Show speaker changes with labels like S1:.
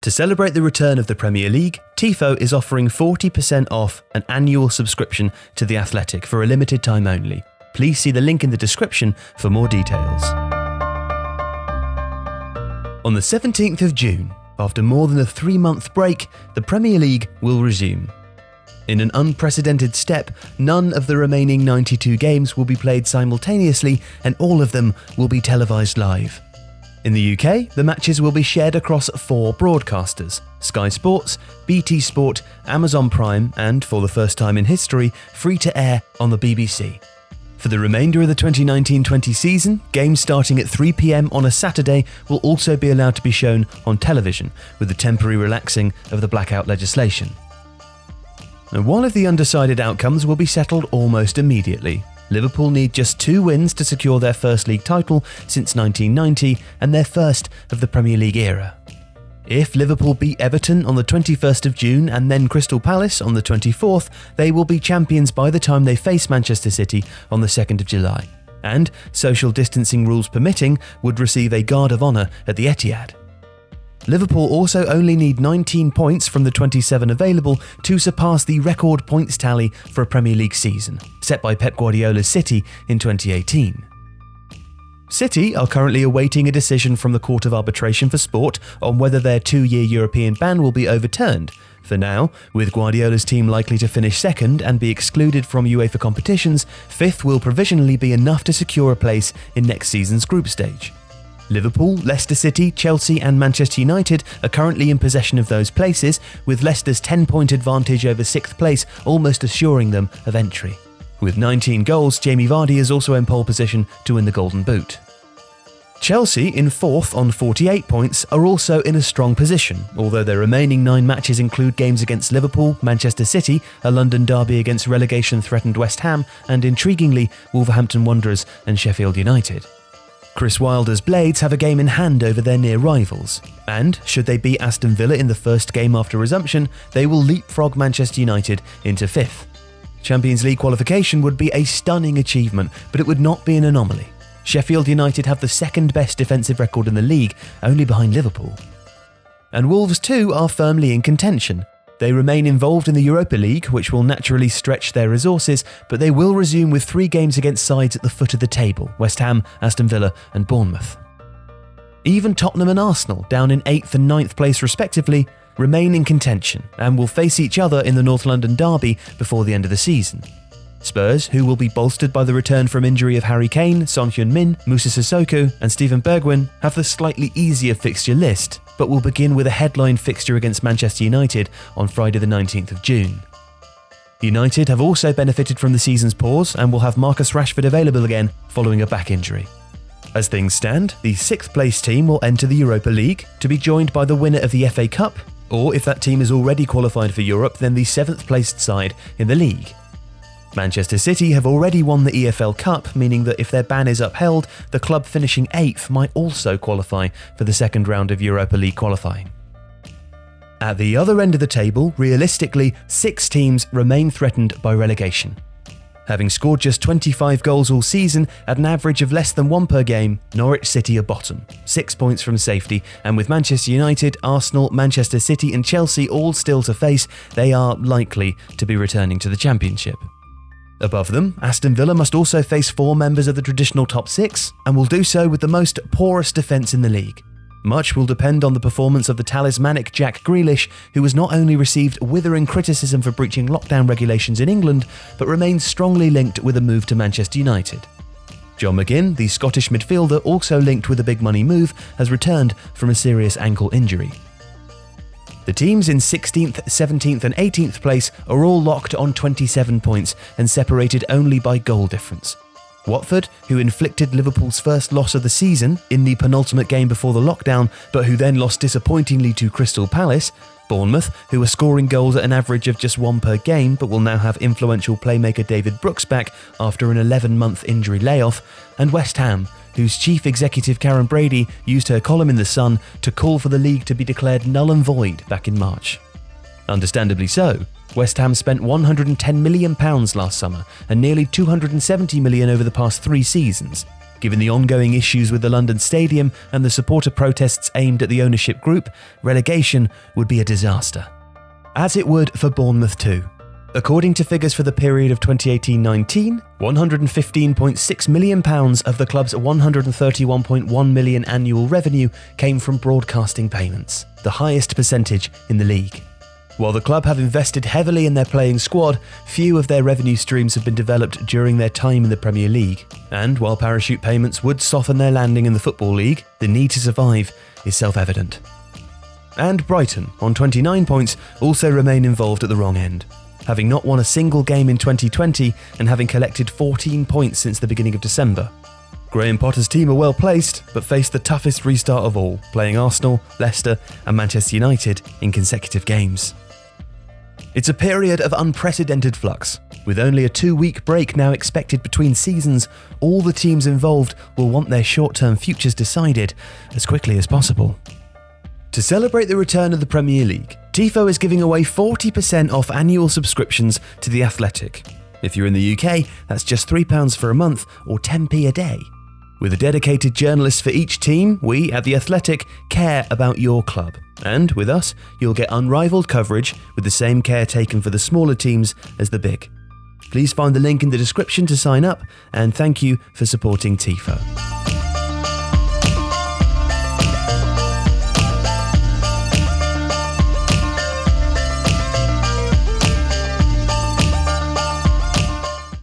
S1: To celebrate the return of the Premier League, Tifo is offering 40% off an annual subscription to The Athletic for a limited time only. Please see the link in the description for more details. On the 17th of June, after more than a 3-month break, the Premier League will resume. In an unprecedented step, none of the remaining 92 games will be played simultaneously, and all of them will be televised live. In the UK, the matches will be shared across 4 broadcasters: Sky Sports, BT Sport, Amazon Prime, and, for the first time in history, free-to-air on the BBC. For the remainder of the 2019-20 season, games starting at 3 p.m. on a Saturday will also be allowed to be shown on television, with the temporary relaxing of the blackout legislation. And one of the undecided outcomes will be settled almost immediately. Liverpool need just 2 wins to secure their first league title since 1990 and their first of the Premier League era. If Liverpool beat Everton on the 21st of June and then Crystal Palace on the 24th, they will be champions by the time they face Manchester City on the 2nd of July. And, social distancing rules permitting, would receive a guard of honour at the Etihad. Liverpool also only need 19 points from the 27 available to surpass the record points tally for a Premier League season, set by Pep Guardiola's City in 2018. City are currently awaiting a decision from the Court of Arbitration for Sport on whether their 2-year European ban will be overturned. For now, with Guardiola's team likely to finish second and be excluded from UEFA competitions, 5th will provisionally be enough to secure a place in next season's group stage. Liverpool, Leicester City, Chelsea and Manchester United are currently in possession of those places, with Leicester's 10-point advantage over 6th place almost assuring them of entry. With 19 goals, Jamie Vardy is also in pole position to win the Golden Boot. Chelsea, in 4th on 48 points, are also in a strong position, although their remaining 9 matches include games against Liverpool, Manchester City, a London derby against relegation-threatened West Ham, and intriguingly, Wolverhampton Wanderers and Sheffield United. Chris Wilder's Blades have a game in hand over their near rivals, and should they beat Aston Villa in the first game after resumption, they will leapfrog Manchester United into 5th. Champions League qualification would be a stunning achievement, but it would not be an anomaly. Sheffield United have the second best defensive record in the league, only behind Liverpool. And Wolves too are firmly in contention. They remain involved in the Europa League, which will naturally stretch their resources, but they will resume with 3 games against sides at the foot of the table: West Ham, Aston Villa and Bournemouth. Even Tottenham and Arsenal, down in 8th and 9th place respectively, remain in contention and will face each other in the North London derby before the end of the season. Spurs, who will be bolstered by the return from injury of Harry Kane, Son Heung-min, Moussa Sissoko and Steven Bergwijn, have the slightly easier fixture list, but will begin with a headline fixture against Manchester United on Friday the 19th of June. United have also benefited from the season's pause and will have Marcus Rashford available again following a back injury. As things stand, the 6th place team will enter the Europa League, to be joined by the winner of the FA Cup, or if that team is already qualified for Europe, then the 7th placed side in the league. Manchester City have already won the EFL Cup, meaning that if their ban is upheld, the club finishing 8th might also qualify for the second round of Europa League qualifying. At the other end of the table, realistically, 6 teams remain threatened by relegation. Having scored just 25 goals all season at an average of less than 1 per game, Norwich City are bottom, 6 points from safety, and with Manchester United, Arsenal, Manchester City and Chelsea all still to face, they are likely to be returning to the Championship. Above them, Aston Villa must also face 4 members of the traditional top 6, and will do so with the most porous defence in the league. Much will depend on the performance of the talismanic Jack Grealish, who has not only received withering criticism for breaching lockdown regulations in England, but remains strongly linked with a move to Manchester United. John McGinn, the Scottish midfielder also linked with a big money move, has returned from a serious ankle injury. The teams in 16th, 17th and 18th place are all locked on 27 points and separated only by goal difference. Watford, who inflicted Liverpool's first loss of the season in the penultimate game before the lockdown, but who then lost disappointingly to Crystal Palace. Bournemouth, who are scoring goals at an average of just 1 per game, but will now have influential playmaker David Brooks back after an 11-month injury layoff. And West Ham, whose chief executive Karen Brady used her column in The Sun to call for the league to be declared null and void back in March. Understandably so. West Ham spent £110 million last summer and nearly £270 million over the past 3 seasons. Given the ongoing issues with the London Stadium and the supporter protests aimed at the ownership group, relegation would be a disaster. As it would for Bournemouth too. According to figures for the period of 2018-19, £115.6 million of the club's £131.1 million annual revenue came from broadcasting payments, the highest percentage in the league. While the club have invested heavily in their playing squad, few of their revenue streams have been developed during their time in the Premier League. And while parachute payments would soften their landing in the Football League, the need to survive is self-evident. And Brighton, on 29 points, also remain involved at the wrong end, having not won a single game in 2020 and having collected 14 points since the beginning of December. Graham Potter's team are well placed, but face the toughest restart of all, playing Arsenal, Leicester and Manchester United in consecutive games. It's a period of unprecedented flux. With only a 2-week break now expected between seasons, all the teams involved will want their short-term futures decided as quickly as possible. To celebrate the return of the Premier League, Tifo is giving away 40% off annual subscriptions to The Athletic. If you're in the UK, that's just £3 for a month or 10p a day. With a dedicated journalist for each team, we at The Athletic care about your club. And with us, you'll get unrivaled coverage with the same care taken for the smaller teams as the big. Please find the link in the description to sign up, and thank you for supporting Tifo.